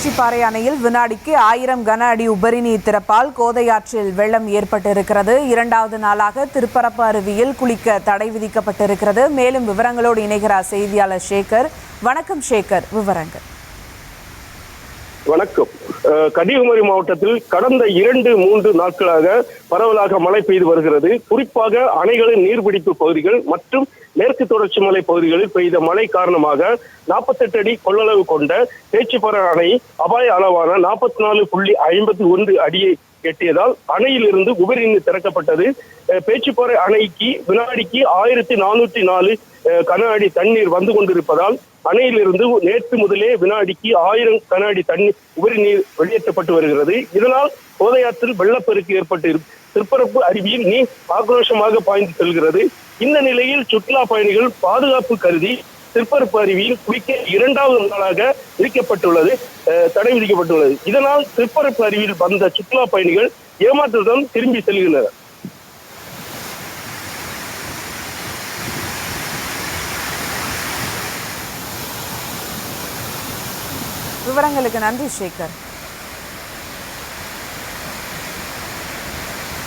பேச்சிப்பாறை அணையில் வினாடிக்கு 1000 கன அடி உபரி நீர் திறப்பால் கோதையாற்றில் வெள்ளம் ஏற்பட்டிருக்கிறது. இரண்டாவது நாளாக திருப்பரப்பு அருவியில் குளிக்க தடை விதிக்கப்பட்டிருக்கிறது. மேலும் விவரங்களோடு இணைகிறார் செய்தியாளர் சேகர். வணக்கம் சேகர், விவரங்கள். வணக்கம். கன்னியாகுமரி மாவட்டத்தில் கடந்த 2-3 நாட்களாக பரவலாக மழை பெய்து வருகிறது. குறிப்பாக அணைகளின் நீர்பிடிப்பு பகுதிகள் மற்றும் மேற்கு தொடர்ச்சி மலை பகுதிகளில் பெய்த மழை காரணமாக 48 அடி கொள்ளளவு கொண்ட பேச்சிப்பாறை அணை அபாய அளவான 44.51 அடியை எட்டியதால் அணையிலிருந்து உபரி நீர் திறக்கப்பட்டது. பேச்சிப்பாறை அணைக்கு வினாடிக்கு 1404 கன அடி தண்ணீர் வந்து கொண்டிருப்பதால் அணையிலிருந்து நேற்று முதலே வினாடிக்கு 1000 கன அடி தண்ணீர் உபரி நீர் வெளியேற்றப்பட்டு வருகிறது. இதனால் கோதையாற்றில் வெள்ளப்பெருக்கு ஏற்பட்டு திருப்பரப்பு அருவியில் நீர் ஆக்ரோஷமாக பாய்ந்து செல்கிறது. இந்த நிலையில் சுற்றுலா பயணிகள் பாதுகாப்பு கருதி திருப்பரப்பு அருவியில் குளிக்க 2வது நாளாக தடை விதிக்கப்பட்டுள்ளது. இதனால் திருப்பரப்பு அருவியில் வந்த சுற்றுலா பயணிகள் ஏமாற்றத்துடன் திரும்பி செல்கின்றனர். விவரங்களுக்கு நன்றி சேகர்.